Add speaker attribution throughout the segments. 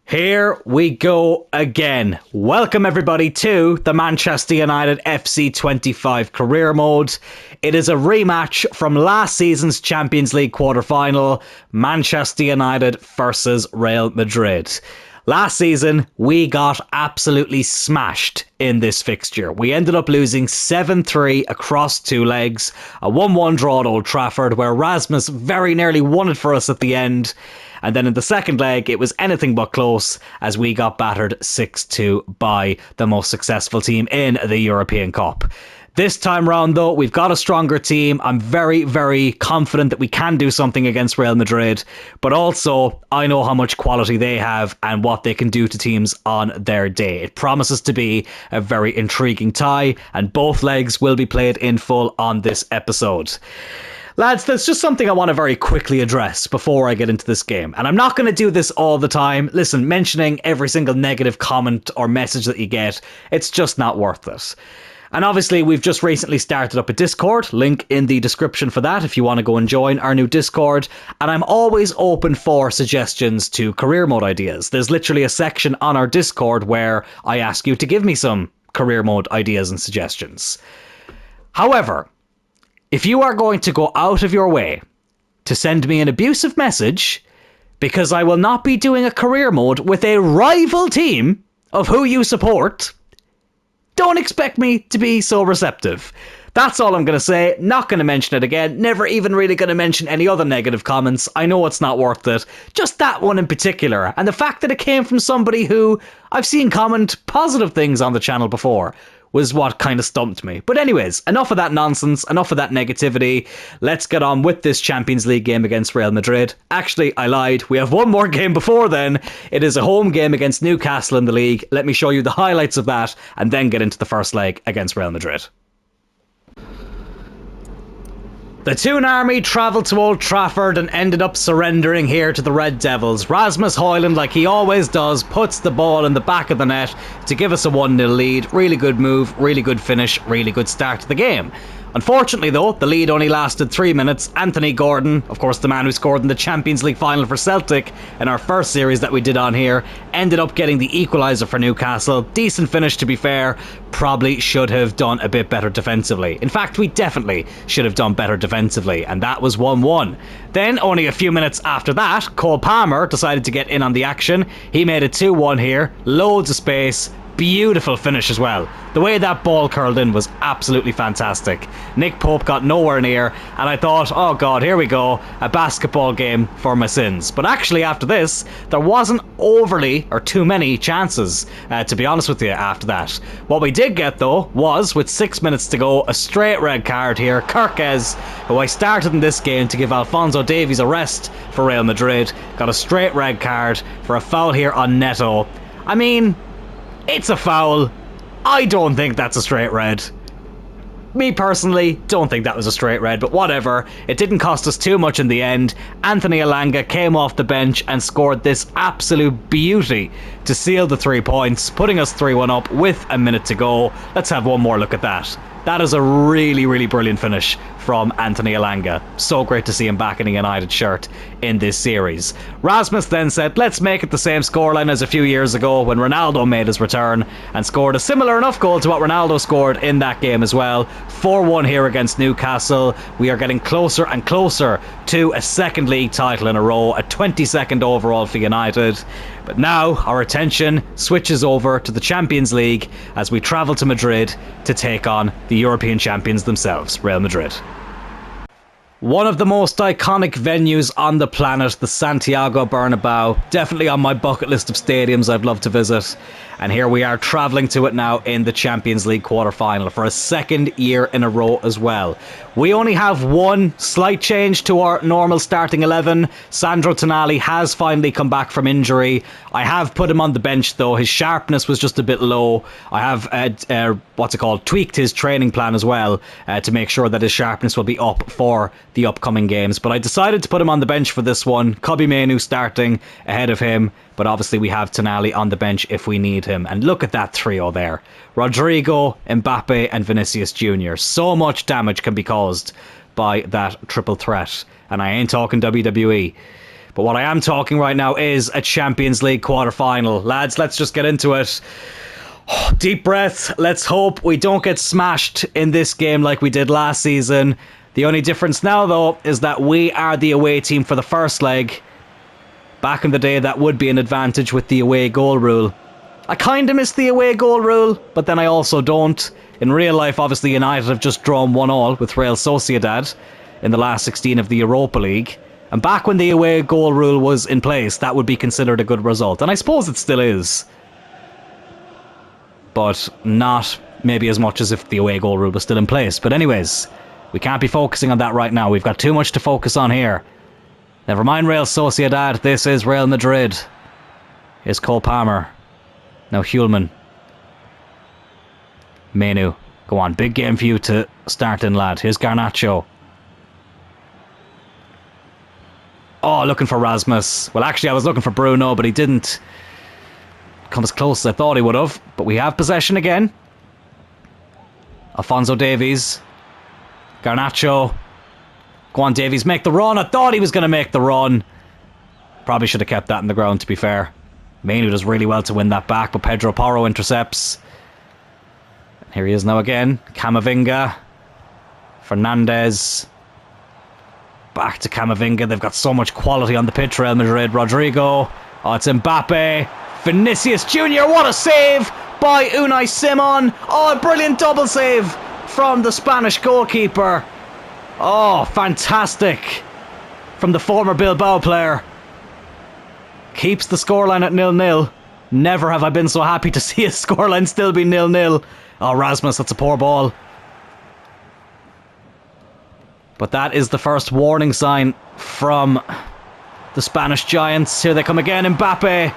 Speaker 1: Here we go again. Welcome everybody to the Manchester United FC 25 career mode. It is a rematch from last season's Champions League quarter-final, Manchester United versus Real Madrid. Last season, we got absolutely smashed in this fixture. We ended up losing 7-3 across two legs, a 1-1 draw at Old Trafford where Rasmus very nearly won it for us at the end. And then in the second leg, it was anything but close as we got battered 6-2 by the most successful team in the European Cup. This time round, though, we've got a stronger team. I'm very, very confident that we can do something against Real Madrid. But also, I know how much quality they have and what they can do to teams on their day. It promises to be a very intriguing tie, and both legs will be played in full on this episode. Lads, there's just something I want to very quickly address before I get into this game. And I'm not going to do this all the time. Listen, mentioning every single negative comment or message that you get, it's just not worth it. And obviously, we've just recently started up a Discord, link in the description for that if you want to go and join our new Discord. And I'm always open for suggestions to career mode ideas. There's literally a section on our Discord where I ask you to give me some career mode ideas and suggestions. However, if you are going to go out of your way to send me an abusive message because I will not be doing a career mode with a rival team of who you support, don't expect me to be so receptive. That's all I'm going to say. Not going to mention it again. Never even really going to mention any other negative comments. I know it's not worth it. Just that one in particular. And the fact that it came from somebody who I've seen comment positive things on the channel before was what kind of stumped me. But anyways, enough of that nonsense, enough of that negativity. Let's get on with this Champions League game against Real Madrid. Actually, I lied. We have one more game before then. It is a home game against Newcastle in the league. Let me show you the highlights of that and then get into the first leg against Real Madrid. The Toon Army travelled to Old Trafford and ended up surrendering here to the Red Devils. Rasmus Højlund, like he always does, puts the ball in the back of the net to give us a 1-0 lead. Really good move, really good finish, really good start to the game. Unfortunately though, the lead only lasted 3 minutes. Anthony Gordon, of course the man who scored in the Champions League final for Celtic in our first series that we did on here, ended up getting the equaliser for Newcastle. Decent finish to be fair, probably should have done a bit better defensively. In fact, we definitely should have done better defensively, and that was 1-1. Then, only a few minutes after that, Cole Palmer decided to get in on the action. He made it 2-1 here, loads of space. Beautiful finish as well. The way that ball curled in was absolutely fantastic. Nick Pope got nowhere near, and I thought, oh god, here we go, a basketball game for my sins. But actually after this, there wasn't overly or too many chances, to be honest with you, after that. What we did get though was, with 6 minutes to go, a straight red card here. Kirkez, who I started in this game to give Alphonso Davies a rest for Real Madrid, got a straight red card for a foul here on Neto. I mean, it's a foul. I don't think that's a straight red. Me personally, don't think that was a straight red, but whatever. It didn't cost us too much in the end. Anthony Elanga came off the bench and scored this absolute beauty to seal the 3 points, putting us 3-1 up with a minute to go. Let's have one more look at that. That is a really, really brilliant finish from Anthony Elanga. So great to see him back in a United shirt in this series. Rasmus then said, let's make it the same scoreline as a few years ago when Ronaldo made his return and scored a similar enough goal to what Ronaldo scored in that game as well. 4-1 here against Newcastle. We are getting closer and closer to a second league title in a row, a 22nd overall for United. But now our attention switches over to the Champions League as we travel to Madrid to take on the European champions themselves, Real Madrid. One of the most iconic venues on the planet, the Santiago Bernabeu. Definitely on my bucket list of stadiums I'd love to visit. And here we are travelling to it now in the Champions League quarter-final for a second year in a row as well. We only have one slight change to our normal starting 11. Sandro Tonali has finally come back from injury. I have put him on the bench though. His sharpness was just a bit low. I have, tweaked his training plan as well to make sure that his sharpness will be up for the upcoming games. But I decided to put him on the bench for this one. Kobbie Mainoo starting ahead of him. But obviously we have Tonali on the bench if we need him. And look at that trio there. Rodrigo, Mbappe and Vinicius Jr. So much damage can be caused by that triple threat. And I ain't talking WWE. But what I am talking right now is a Champions League quarter-final. Lads, let's just get into it. Deep breath. Let's hope we don't get smashed in this game like we did last season. The only difference now, though, is that we are the away team for the first leg. Back in the day, that would be an advantage with the away goal rule. I kind of miss the away goal rule, but then I also don't. In real life, obviously, United have just drawn 1-1 with Real Sociedad in the last 16 of the Europa League. And back when the away goal rule was in place, that would be considered a good result. And I suppose it still is. But not maybe as much as if the away goal rule was still in place. But anyways, we can't be focusing on that right now. We've got too much to focus on here. Never mind Real Sociedad, this is Real Madrid. Here's Cole Palmer. Now Hulman. Menu. Go on, big game for you to start in, lad. Here's Garnacho. Oh, looking for Rasmus. Well, actually, I was looking for Bruno, but he didn't come as close as I thought he would have. But we have possession again. Alphonso Davies. Garnacho. Go on, Davies, make the run. I thought he was going to make the run. Probably should have kept that in the ground, to be fair. Menu does really well to win that back, but Pedro Porro intercepts. Here he is now again. Camavinga. Fernandez. Back to Camavinga. They've got so much quality on the pitch, Real Madrid. Rodrigo. Oh, it's Mbappe. Vinicius Jr. What a save by Unai Simon. Oh, a brilliant double save from the Spanish goalkeeper. Oh, fantastic from the former Bilbao player. Keeps the scoreline at 0-0. Never have I been so happy to see a scoreline still be 0-0. Oh, Rasmus, that's a poor ball. But that is the first warning sign from the Spanish Giants. Here they come again. Mbappe.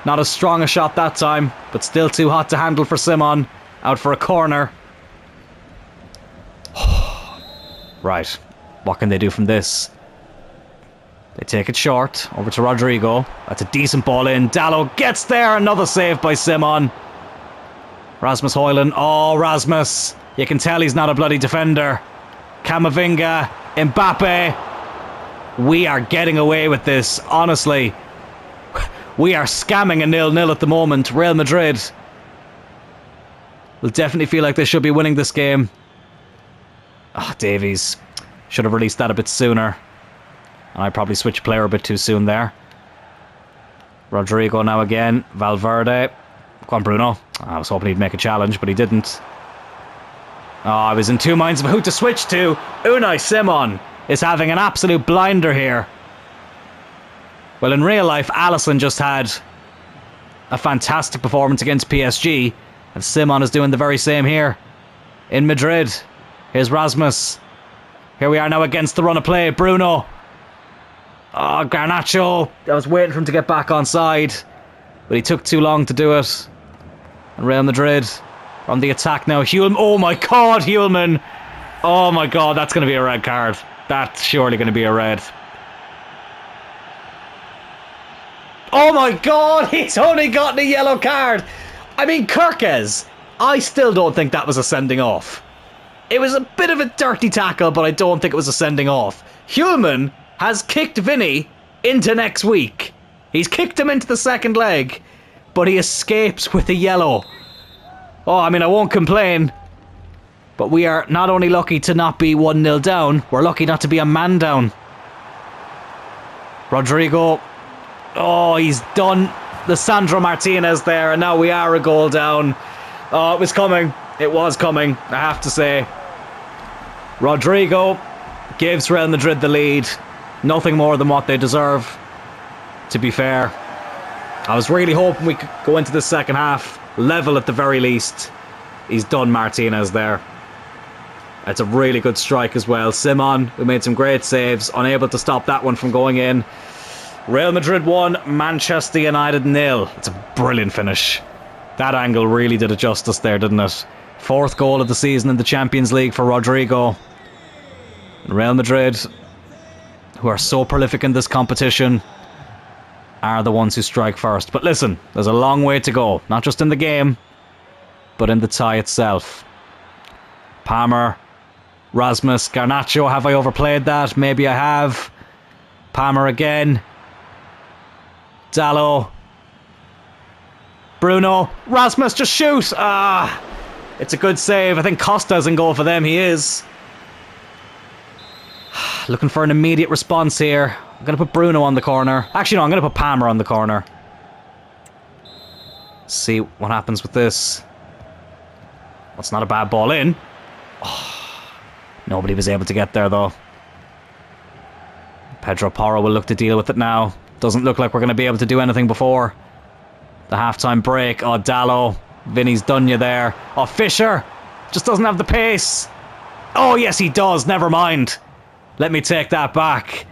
Speaker 1: Not as strong a shot that time, but still too hot to handle for Simon. Out for a corner. Right. What can they do from this? They take it short. Over to Rodrigo. That's a decent ball in. Dallo gets there. Another save by Simon. Rasmus Højlund. Oh, Rasmus. You can tell he's not a bloody defender. Camavinga. Mbappe. We are getting away with this. Honestly. We are scamming a 0-0 at the moment. Real Madrid will definitely feel like they should be winning this game. Oh, Davies. Should have released that a bit sooner. And I probably switched player a bit too soon there. Rodrigo now again. Valverde. Go on, Bruno. I was hoping he'd make a challenge, but he didn't. Oh, I was in two minds of who to switch to. Unai Simon is having an absolute blinder here. Well, in real life, Alisson just had a fantastic performance against PSG. And Simon is doing the very same here in Madrid. Here's Rasmus. Here we are now against the run of play. Bruno. Oh, Garnacho. I was waiting for him to get back on side, but he took too long to do it. And Real Madrid on the attack now. Hulman. Oh my God, Hulman. Oh my God, that's going to be a red card. That's surely going to be a red. Oh my God, he's only gotten a yellow card. I mean, Kirkes, I still don't think that was a sending off. It was a bit of a dirty tackle, but I don't think it was a sending off. Hulman has kicked Vinny into next week. He's kicked him into the second leg, but he escapes with a yellow. Oh, I mean, I won't complain, but we are not only lucky to not be 1-0 down, we're lucky not to be a man down. Rodrigo. Oh, he's done the Sandro Martinez there, and now we are a goal down. Oh, it was coming. It was coming, I have to say. Rodrigo gives Real Madrid the lead. Nothing more than what they deserve, to be fair. I was really hoping we could go into the second half level at the very least. He's done Martinez there. It's a really good strike as well. Simon, who made some great saves, unable to stop that one from going in. Real Madrid 1, Manchester United 0. It's a brilliant finish. That angle really did it justice there, didn't it? Fourth goal of the season in the Champions League for Rodrigo. And Real Madrid, who are so prolific in this competition, are the ones who strike first. But listen, there's a long way to go. Not just in the game, but in the tie itself. Palmer, Rasmus, Garnacho. Have I overplayed that? Maybe I have. Palmer again. Dallo. Bruno. Rasmus, just shoot. Ah, it's a good save. I think Costa's in goal for them. He is. Looking for an immediate response here. I'm going to put Bruno on the corner. Actually, no, I'm going to put Palmer on the corner. See what happens with this. That's not a bad ball in. Oh, nobody was able to get there, though. Pedro Porro will look to deal with it now. Doesn't look like we're going to be able to do anything before the halftime break. Oh, Dallo. Vinny's done you there. Oh, Fisher just doesn't have the pace. Oh, yes, he does. Never mind. Let me take that back.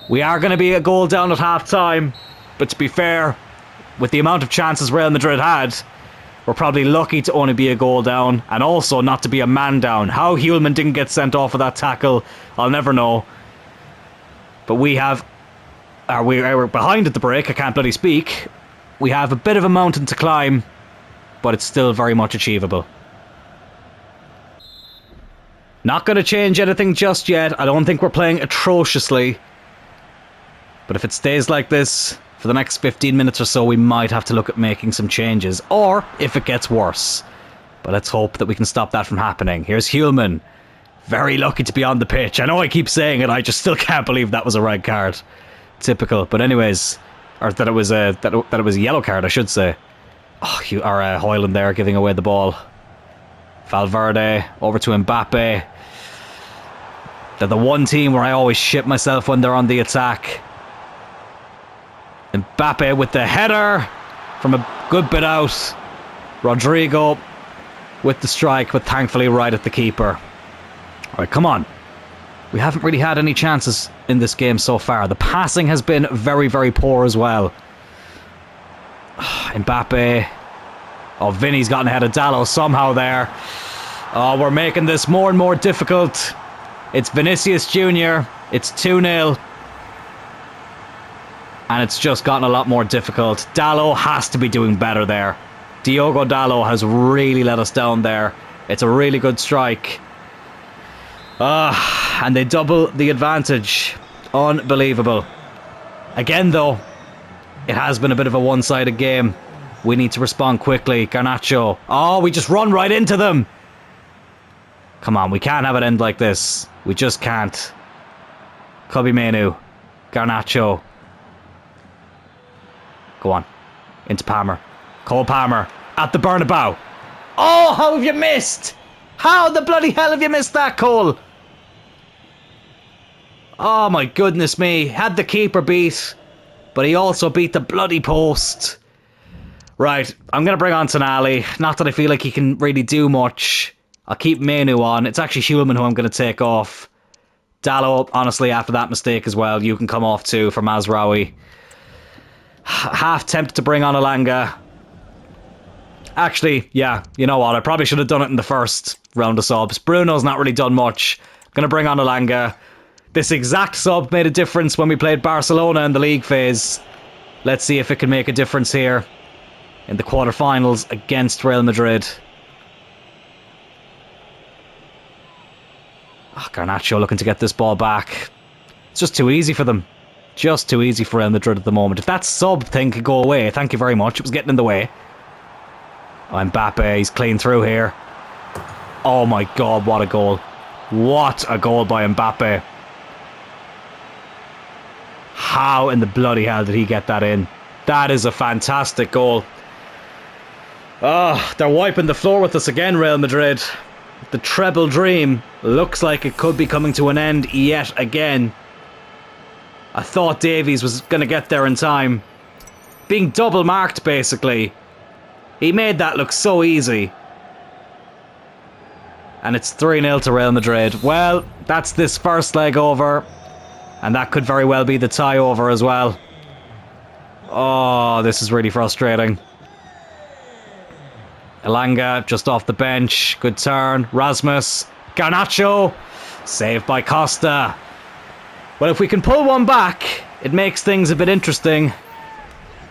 Speaker 1: We are going to be a goal down at half-time. But to be fair, with the amount of chances Real Madrid had, we're probably lucky to only be a goal down. And also not to be a man down. How Hulman didn't get sent off of that tackle, I'll never know. But we have... we're behind at the break, I can't bloody speak. We have a bit of a mountain to climb, but it's still very much achievable. Not going to change anything just yet. I don't think we're playing atrociously. But if it stays like this for the next 15 minutes or so, we might have to look at making some changes. Or if it gets worse. But let's hope that we can stop that from happening. Here's Hulman. Very lucky to be on the pitch. I know I keep saying it, I just still can't believe that was a red card. Typical. But anyways, or that it was a yellow card, I should say. Oh, Højlund there giving away the ball. Valverde over to Mbappe. They're the one team where I always shit myself when they're on the attack. Mbappe with the header from a good bit out. Rodrigo with the strike, but thankfully right at the keeper. Alright, come on. We haven't really had any chances in this game so far. The passing has been very, very poor as well. Mbappe. Oh, Vinny's gotten ahead of Dallo somehow there. Oh, we're making this more and more difficult. It's Vinicius Jr. It's 2-0. And it's just gotten a lot more difficult. Dallo has to be doing better there. Diogo Dallo has really let us down there. It's a really good strike. And they double the advantage. Unbelievable. Again, though, it has been a bit of a one-sided game. We need to respond quickly. Garnacho. Oh, we just run right into them. Come on, we can't have it end like this. We just can't. Kobe Mainoo. Garnacho. Go on. Into Palmer. Cole Palmer. At the Bernabeu. Oh, how have you missed? How the bloody hell have you missed that, Cole? Oh my goodness me. Had the keeper beat, but he also beat the bloody post. Right, I'm going to bring on Tonali. Not that I feel like he can really do much. I'll keep Mainoo on. It's actually Hulman who I'm going to take off. Dallo, honestly, after that mistake as well, you can come off too for Mazraoui. Half tempted to bring on Elanga. Actually, yeah, you know what? I probably should have done it in the first round of subs. Bruno's not really done much. Going to bring on Elanga. This exact sub made a difference when we played Barcelona in the league phase. Let's see if it can make a difference here in the quarterfinals against Real Madrid. Oh, Garnacho looking to get this ball back. It's just too easy for them. Just too easy for Real Madrid at the moment. If that sub thing could go away, thank you very much. It was getting in the way. Oh, Mbappe, he's clean through here. Oh my god, what a goal. What a goal by Mbappe. How in the bloody hell did he get that in? That is a fantastic goal. Oh, they're wiping the floor with us again, Real Madrid. The treble dream looks like it could be coming to an end yet again. I thought Davies was going to get there in time. Being double marked, basically. He made that look so easy. And it's 3-0 to Real Madrid. Well, that's this first leg over. And that could very well be the tie over as well. Oh, this is really frustrating. Elanga just off the bench. Good turn. Rasmus. Garnacho. Saved by Costa. Well, if we can pull one back, it makes things a bit interesting.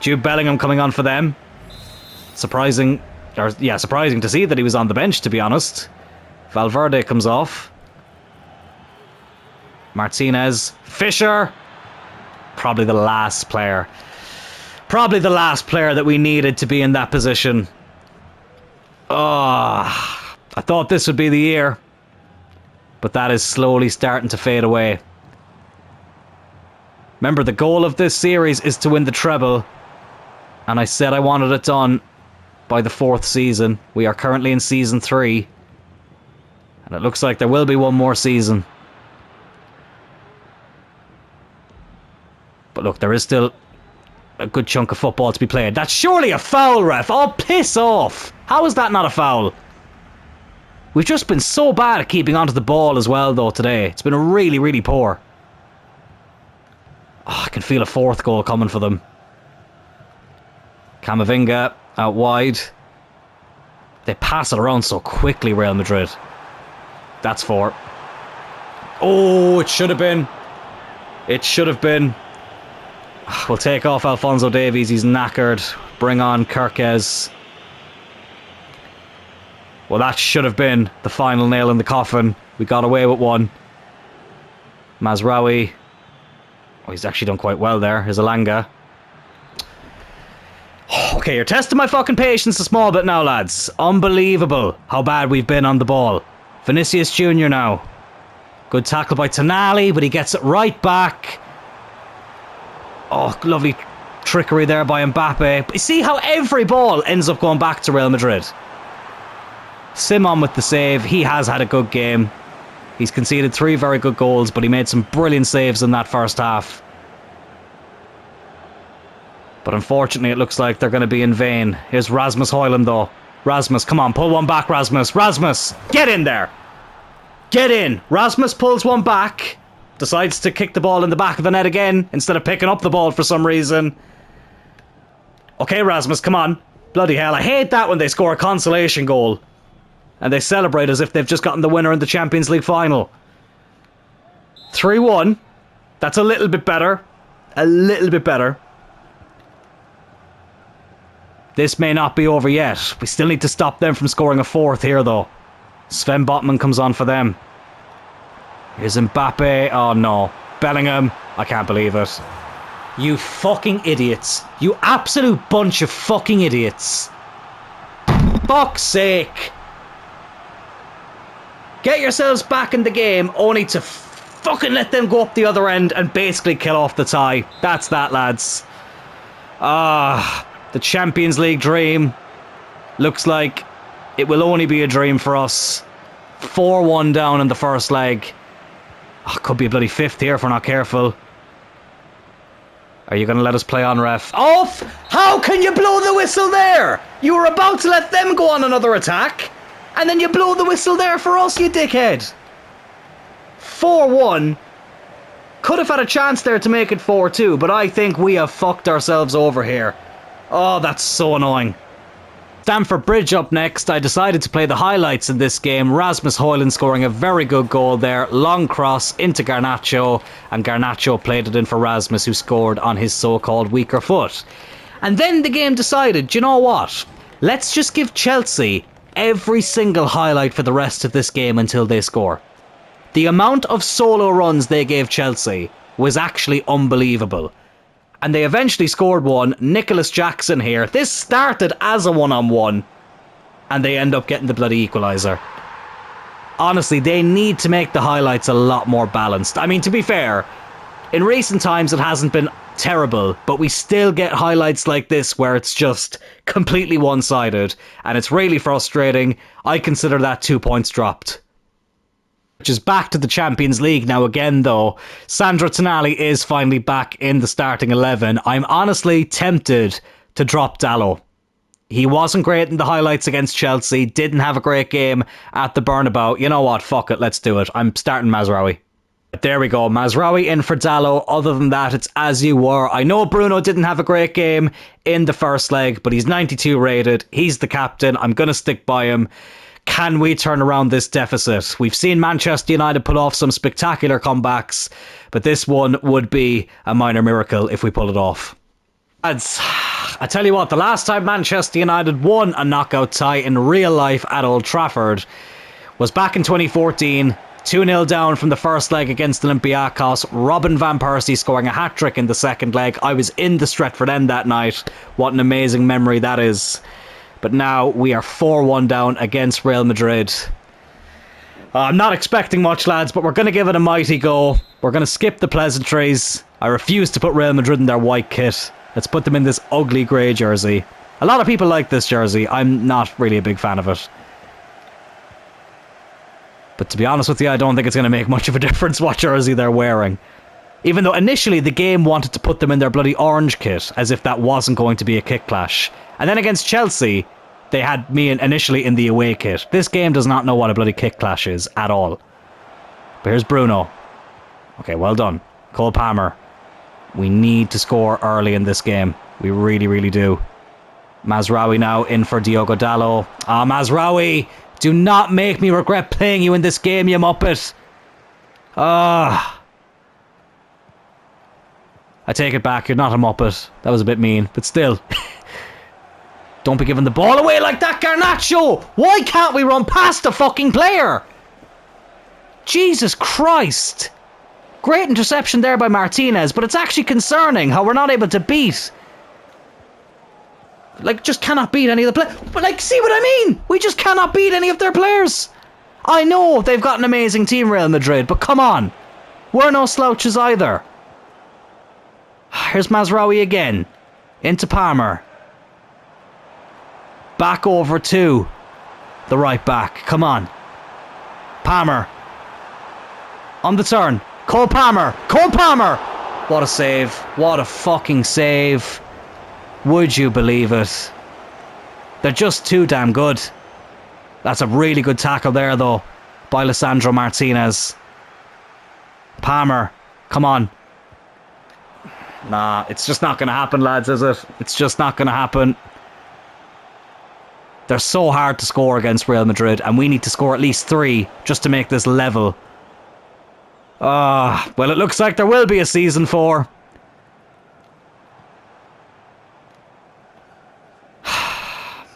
Speaker 1: Jude Bellingham coming on for them. Surprising to see that he was on the bench, to be honest. Valverde comes off. Martinez. Fisher. Probably the last player. Probably the last player that we needed to be in that position. Oh, I thought this would be the year. But that is slowly starting to fade away. Remember, the goal of this series is to win the treble. And I said I wanted it done by the 4th season. We are currently in season 3. And it looks like there will be one more season. But look, there is still a good chunk of football to be played. That's surely a foul, ref. Oh, piss off. How is that not a foul? We've just been so bad at keeping onto the ball as well, though, today. It's been really, really poor. Oh, I can feel a 4th goal coming for them. Camavinga out wide. They pass it around so quickly, Real Madrid. That's 4. Oh, it should have been. It should have been. We'll take off Alphonso Davies. He's knackered. Bring on Kirkez. Well, that should have been the final nail in the coffin. We got away with one. Mazraoui. Oh, he's actually done quite well there. Here's Elanga. Okay, you're testing my fucking patience a small bit now, lads. Unbelievable how bad we've been on the ball. Vinicius Jr. now. Good tackle by Tonali, but he gets it right back. Oh, lovely trickery there by Mbappe. But you see how every ball ends up going back to Real Madrid. Simon with the save. He has had a good game. He's conceded 3 very good goals, but he made some brilliant saves in that first half. But unfortunately, it looks like they're going to be in vain. Here's Rasmus Højlund, though. Rasmus, come on, pull one back, Rasmus. Rasmus, get in there. Get in. Rasmus pulls one back. Decides to kick the ball in the back of the net again, instead of picking up the ball for some reason. Okay, Rasmus, come on. Bloody hell, I hate that when they score a consolation goal. And they celebrate as if they've just gotten the winner in the Champions League final. 3-1. That's a little bit better. A little bit better. This may not be over yet. We still need to stop them from scoring a 4th here, though. Sven Botman comes on for them. Here's Mbappe. Oh, no. Bellingham. I can't believe it. You fucking idiots. You absolute bunch of fucking idiots. Fuck's sake. Get yourselves back in the game, only to fucking let them go up the other end and basically kill off the tie. That's that, lads. The Champions League dream. Looks like it will only be a dream for us. 4-1 down in the first leg. Oh, could be a bloody 5th here if we're not careful. Are you going to let us play on, ref? Oh, how can you blow the whistle there? You were about to let them go on another attack. And then you blow the whistle there for us, you dickhead. 4-1. Could have had a chance there to make it 4-2, but I think we have fucked ourselves over here. Oh, that's so annoying. Stamford Bridge up next. I decided to play the highlights in this game. Rasmus Højlund scoring a very good goal there. Long cross into Garnacho, and Garnacho played it in for Rasmus, who scored on his so-called weaker foot. And then the game decided, do you know what? Let's just give Chelsea every single highlight for the rest of this game until they score. The amount of solo runs they gave Chelsea was actually unbelievable. And they eventually scored one. Nicholas Jackson here. This started as a one-on-one. And they end up getting the bloody equaliser. Honestly, they need to make the highlights a lot more balanced. I mean, to be fair, in recent times it hasn't been terrible, but we still get highlights like this where it's just completely one-sided, and it's really frustrating. I consider that 2 points dropped. Which is back to the Champions League now again, though. Sandro Tonali is finally back in the starting 11. I'm honestly tempted to drop Dalot. He wasn't great in the highlights against Chelsea, didn't have a great game at the Bernabeu. You know what, fuck it, let's do it. I'm starting Mazraoui. There we go, Mazraoui in for Dalot. Other than that, it's as you were. I know Bruno didn't have a great game in the first leg, but he's 92 rated. He's the captain. I'm going to stick by him. Can we turn around this deficit? We've seen Manchester United pull off some spectacular comebacks, but this one would be a minor miracle if we pull it off. Lads, I tell you what, the last time Manchester United won a knockout tie in real life at Old Trafford was back in 2014. 2-0 down from the first leg against Olympiacos. Robin Van Persie scoring a hat-trick in the second leg. I was in the Stretford End that night. What an amazing memory that is. But now we are 4-1 down against Real Madrid. I'm not expecting much, lads, but we're going to give it a mighty go. We're going to skip the pleasantries. I refuse to put Real Madrid in their white kit. Let's put them in this ugly grey jersey. A lot of people like this jersey. I'm not really a big fan of it. But to be honest with you, I don't think it's going to make much of a difference what jersey they're wearing. Even though initially the game wanted to put them in their bloody orange kit, as if that wasn't going to be a kick clash. And then against Chelsea, they had me initially in the away kit. This game does not know what a bloody kick clash is at all. But here's Bruno. Okay, well done. Cole Palmer. We need to score early in this game. We really, really do. Mazraoui now in for Diogo Dalot. Ah, Mazraoui! Do not make me regret playing you in this game, you muppet. Ah. I take it back, you're not a muppet. That was a bit mean, but still. Don't be giving the ball away like that, Garnacho! Why can't we run past the fucking player? Jesus Christ. Great interception there by Martinez, but it's actually concerning how we're not able to beat. Like, just cannot beat any of the players. But, like, see what I mean? We just cannot beat any of their players. I know they've got an amazing team, Real Madrid, but come on. We're no slouches either. Here's Mazraoui again. Into Palmer. Back over to the right back. Come on. Palmer. On the turn. Cole Palmer. Cole Palmer. What a save. What a fucking save. Would you believe it? They're just too damn good. That's a really good tackle there, though, by Lisandro Martinez. Palmer, come on. Nah, it's just not going to happen, lads, is it? It's just not going to happen. They're so hard to score against Real Madrid, and we need to score at least 3 just to make this level. Well, it looks like there will be a season 4.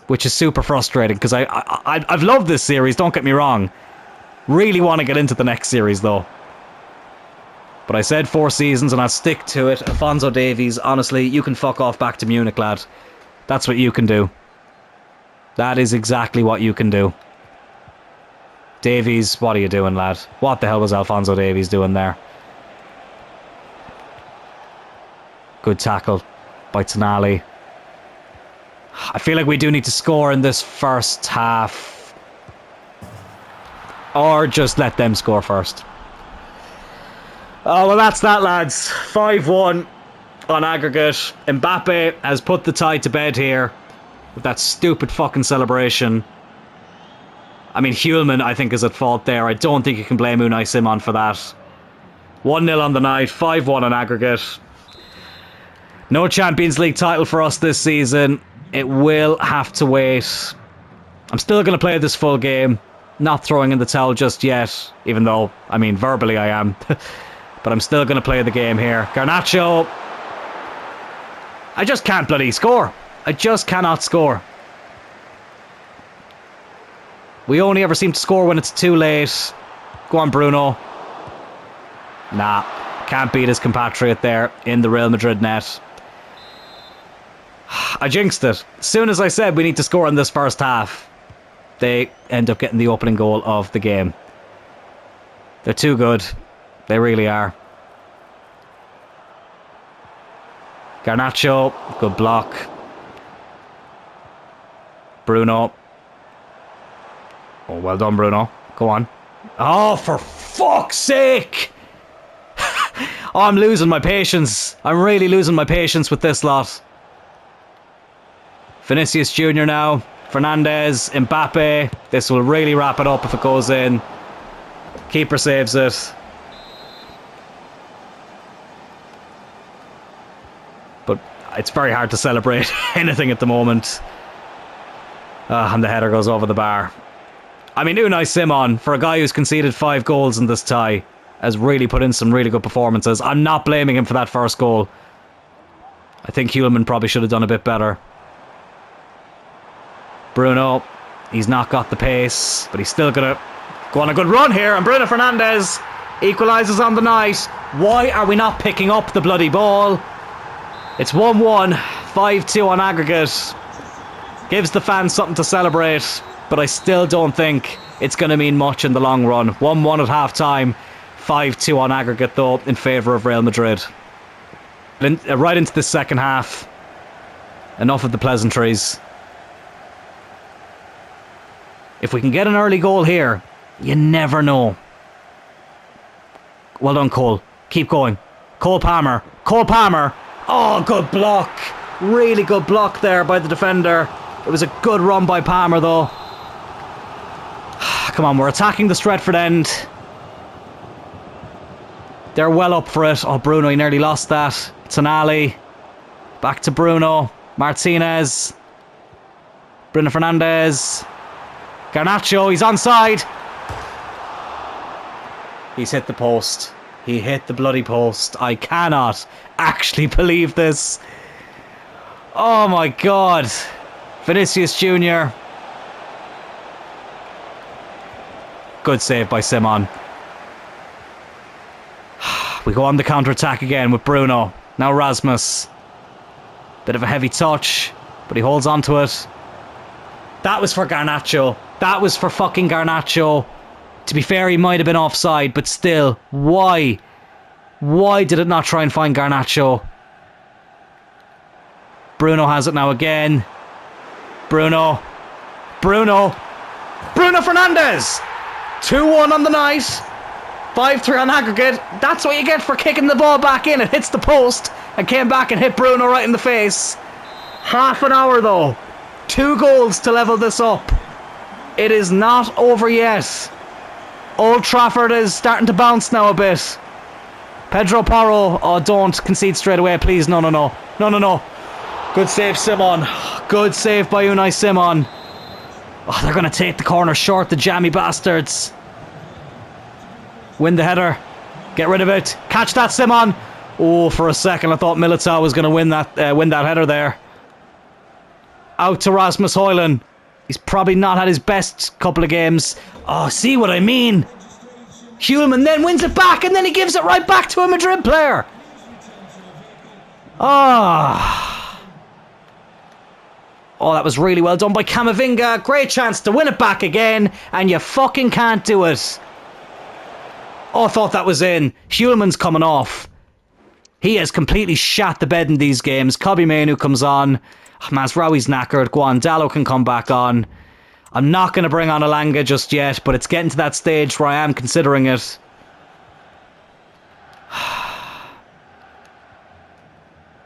Speaker 1: Which is super frustrating, because I've loved this series, don't get me wrong. Really want to get into the next series, though. But I said 4 seasons, and I'll stick to it. Alphonso Davies, honestly, you can fuck off back to Munich, lad. That's what you can do. That is exactly what you can do. Davies, what are you doing, lad? What the hell was Alphonso Davies doing there? Good tackle by Tonali. I feel like we do need to score in this first half. Or just let them score first. Oh, well, that's that, lads. 5-1 on aggregate. Mbappe has put the tie to bed here with that stupid fucking celebration. I mean, Hulman, I think, is at fault there. I don't think you can blame Unai Simon for that. 1-0 on the night, 5-1 on aggregate. No Champions League title for us this season. It will have to wait. I'm still going to play this full game. Not throwing in the towel just yet. Even though, I mean, verbally I am. But I'm still going to play the game here. Garnacho. I just can't bloody score. I just cannot score. We only ever seem to score when it's too late. Go on, Bruno. Nah. Can't beat his compatriot there in the Real Madrid net. I jinxed it. As soon as I said we need to score in this first half, they end up getting the opening goal of the game. They're too good. They really are. Garnacho, good block. Bruno. Oh, well done, Bruno. Go on. Oh, for fuck's sake! Oh, I'm losing my patience. I'm really losing my patience with this lot. Vinicius Jr. now. Fernandez. Mbappe. This will really wrap it up if it goes in. Keeper saves it. But it's very hard to celebrate anything at the moment. And the header goes over the bar. I mean, Unai Simon, for a guy who's conceded 5 goals in this tie, has really put in some really good performances. I'm not blaming him for that first goal. I think Hulman probably should have done a bit better. Bruno, he's not got the pace, but he's still going to Go on a good run here, and Bruno Fernandes equalises on the night. Why are we not picking up the bloody ball? It's 1-1, 5-2 on aggregate. Gives the fans something to celebrate, but I still don't think it's going to mean much in the long run. 1-1 at half-time, 5-2 on aggregate though, in favour of Real Madrid. Right into the second half. Enough of the pleasantries. If we can get an early goal here, you never know. Well done, Cole. Keep going. Cole Palmer. Cole Palmer. Oh, good block. Really good block there by the defender. It was a good run by Palmer, though. Come on, we're attacking the Stretford end. They're well up for it. Oh, Bruno, he nearly lost that. Tonali. Back to Bruno. Martinez. Bruno Fernandes. Garnacho, he's onside. He's hit the post. He hit the bloody post. I cannot actually believe this. Oh my God. Vinicius Jr. Good save by Simon. We go on the counter-attack again with Bruno. Now Rasmus. Bit of a heavy touch, but he holds on to it. That was for Garnacho. That was for fucking Garnacho. To be fair, he might have been offside, but still, why? Why did it not try and find Garnacho? Bruno has it now again. Bruno. Bruno. Bruno Fernandes! 2-1 on the night. 5-3 on aggregate. That's what you get for kicking the ball back in. It hits the post and came back and hit Bruno right in the face. Half an hour though. 2 goals to level this up. It is not over yet. Old Trafford is starting to bounce now a bit. Pedro Porro. Oh, don't concede straight away, please. No, no, no. No, no, no. Good save, Simon. Good save by Unai Simon. Oh, they're going to take the corner short, the jammy bastards. Win the header. Get rid of it. Catch that, Simon. Oh, for a second I thought Militao was going to win that header there. Out to Rasmus Højlund. He's probably not had his best couple of games. Oh, see what I mean? Hulman then wins it back and then he gives it right back to a Madrid player. Oh, that was really well done by Camavinga. Great chance to win it back again and you fucking can't do it. Oh, I thought that was in. Hulman's coming off. He has completely shat the bed in these games. Kobbie Mainoo comes on. Mazraoui's knackered. Dallo can come back on. I'm not going to bring on Elanga just yet, but it's getting to that stage where I am considering it.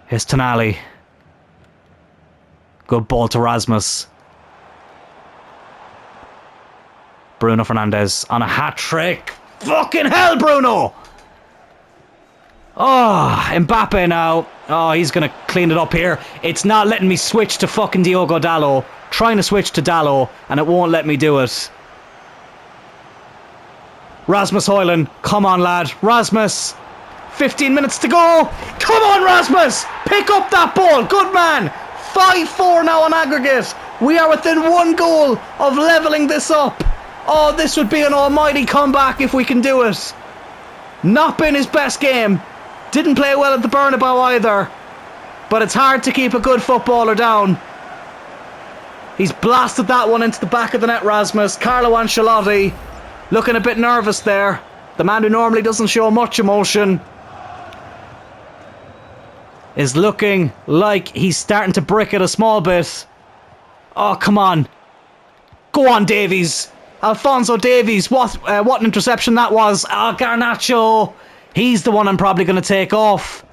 Speaker 1: Here's Tonali. Good ball to Rasmus. Bruno Fernandes on a hat-trick. Fucking hell, Bruno! Oh, Mbappe now. Oh, he's going to clean it up here. It's not letting me switch to fucking Diogo Dallo. Trying to switch to Dallo, and it won't let me do it. Rasmus Højlund. Come on, lad. Rasmus. 15 minutes to go. Come on, Rasmus. Pick up that ball. Good man. 5-4 now on aggregate. We are within 1 goal of levelling this up. Oh, this would be an almighty comeback if we can do it. Not been his best game. Didn't play well at the Bernabeu either. But it's hard to keep a good footballer down. He's blasted that one into the back of the net, Rasmus. Carlo Ancelotti looking a bit nervous there. The man who normally doesn't show much emotion is looking like he's starting to brick it a small bit. Oh, come on. Go on, Davies. Alphonso Davies. What an interception that was. Oh, Garnacho. He's the one I'm probably going to take off.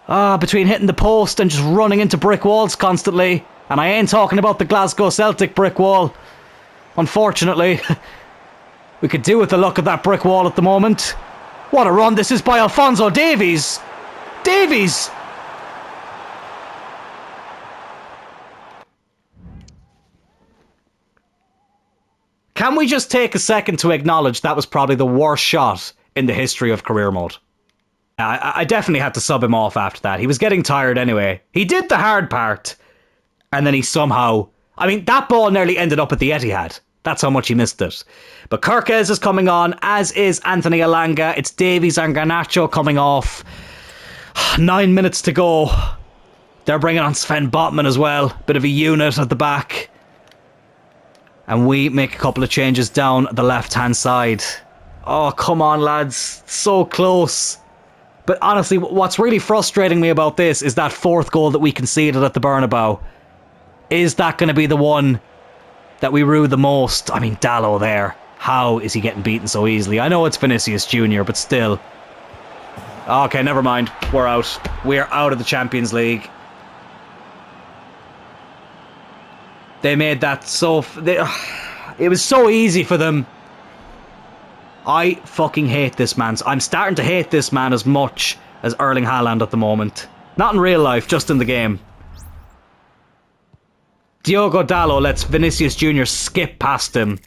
Speaker 1: Between hitting the post and just running into brick walls constantly. And I ain't talking about the Glasgow Celtic brick wall. Unfortunately. We could do with the look of that brick wall at the moment. What a run this is by Alphonso Davies. Davies! Can we just take a second to acknowledge that was probably the worst shot in the history of career mode? I definitely had to sub him off after that. He was getting tired anyway. He did the hard part. And then he somehow... I mean, that ball nearly ended up at the Etihad. That's how much he missed it. But Kirkes is coming on, as is Anthony Elanga. It's Davies and Garnacho coming off. 9 minutes to go. They're bringing on Sven Botman as well. Bit of a unit at the back. And we make a couple of changes down the left-hand side. Oh, come on, lads. So close. But honestly, what's really frustrating me about this is that fourth goal that we conceded at the Bernabeu. Is that going to be the one that we rue the most? I mean, Dalot there. How is he getting beaten so easily? I know it's Vinicius Jr., but still. Okay, never mind. We're out. We're out of the Champions League. They made that so... it was so easy for them. I fucking hate this man. I'm starting to hate this man as much as Erling Haaland at the moment. Not in real life, just in the game. Diogo Dalot lets Vinicius Jr. skip past him.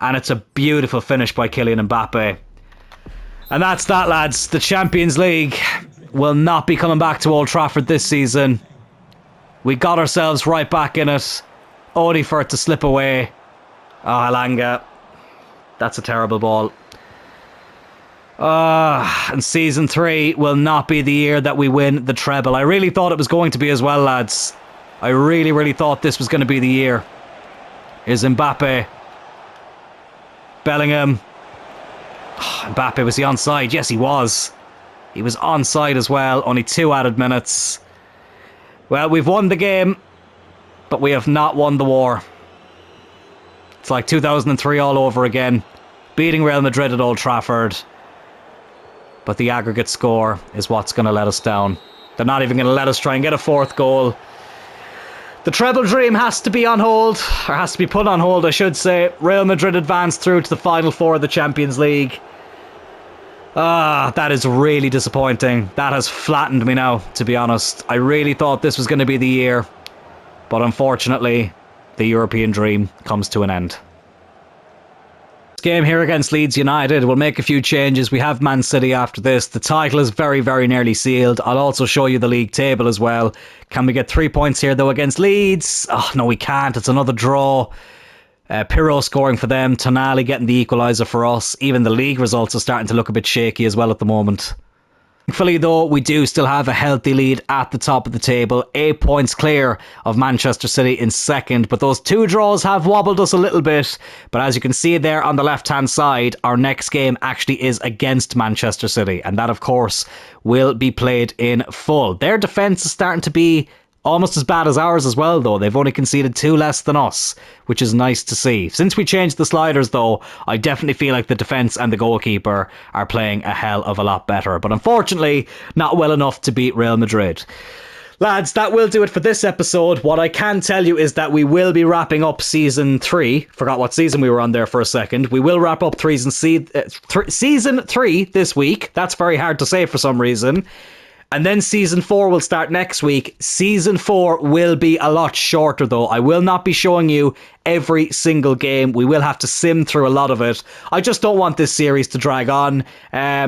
Speaker 1: And it's a beautiful finish by Kylian Mbappe. And that's that, lads. The Champions League will not be coming back to Old Trafford this season. We got ourselves right back in it, only for it to slip away. Oh, Elanga. That's a terrible ball. And Season 3 will not be the year that we win the treble. I really thought it was going to be as well, lads. I really, really thought this was going to be the year. Here's Mbappe. Bellingham. Mbappe, was he onside? Yes, he was. He was onside as well. Only 2 added minutes. Well, we've won the game, but we have not won the war. It's like 2003 all over again. Beating Real Madrid at Old Trafford. But the aggregate score is what's going to let us down. They're not even going to let us try and get a fourth goal. The treble dream has to be on hold, or has to be put on hold, I should say. Real Madrid advanced through to the Final Four of the Champions League. That is really disappointing. That has flattened me now, to be honest. I really thought this was going to be the year. But unfortunately, the European dream comes to an end. This game here against Leeds United, we'll make a few changes. We have Man City after this. The title is very, very nearly sealed. I'll also show you the league table as well. Can we get 3 points here, though, against Leeds? Oh, no, we can't. It's another draw. Pirro scoring for them. Tonali getting the equaliser for us. Even the league results are starting to look a bit shaky as well at the moment. Thankfully, though, we do still have a healthy lead at the top of the table. 8 points clear of Manchester City in second. But those 2 draws have wobbled us a little bit. But as you can see there on the left-hand side, our next game actually is against Manchester City. And that, of course, will be played in full. Their defence is starting to be almost as bad as ours as well, though. They've only conceded 2 less than us, which is nice to see. Since we changed the sliders, though, I definitely feel like the defence and the goalkeeper are playing a hell of a lot better. But unfortunately, not well enough to beat Real Madrid. Lads, that will do it for this episode. What I can tell you is that we will be wrapping up Season 3. Forgot what season we were on there for a second. We will wrap up Season 3 this week. That's very hard to say for some reason. And then Season 4 will start next week. Season 4 will be a lot shorter, though. I will not be showing you every single game. We will have to sim through a lot of it. I just don't want this series to drag on.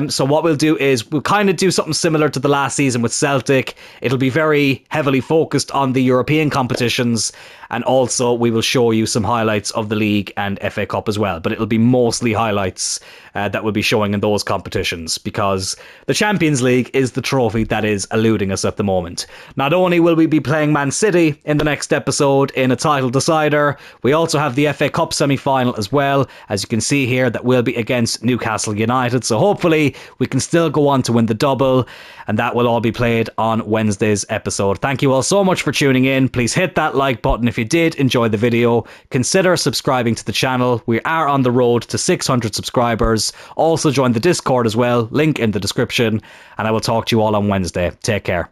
Speaker 1: So what we'll do is we'll kind of do something similar to the last season with Celtic. It'll be very heavily focused on the European competitions. And also we will show you some highlights of the league and FA Cup as well. But it'll be mostly highlights that we'll be showing in those competitions, because the Champions League is the trophy that is eluding us at the moment. Not only will we be playing Man City in the next episode in a title decider, we also have the FA Cup semi-final as well. As you can see here, that will be against Newcastle United. So hopefully we can still go on to win the double, and that will all be played on Wednesday's episode. Thank you all so much for tuning in. Please hit that like button if you did enjoy the video. Consider subscribing to the channel. We are on the road to 600 subscribers. Also join the Discord as well, link in the description, and I will talk to you all on Wednesday. Take care.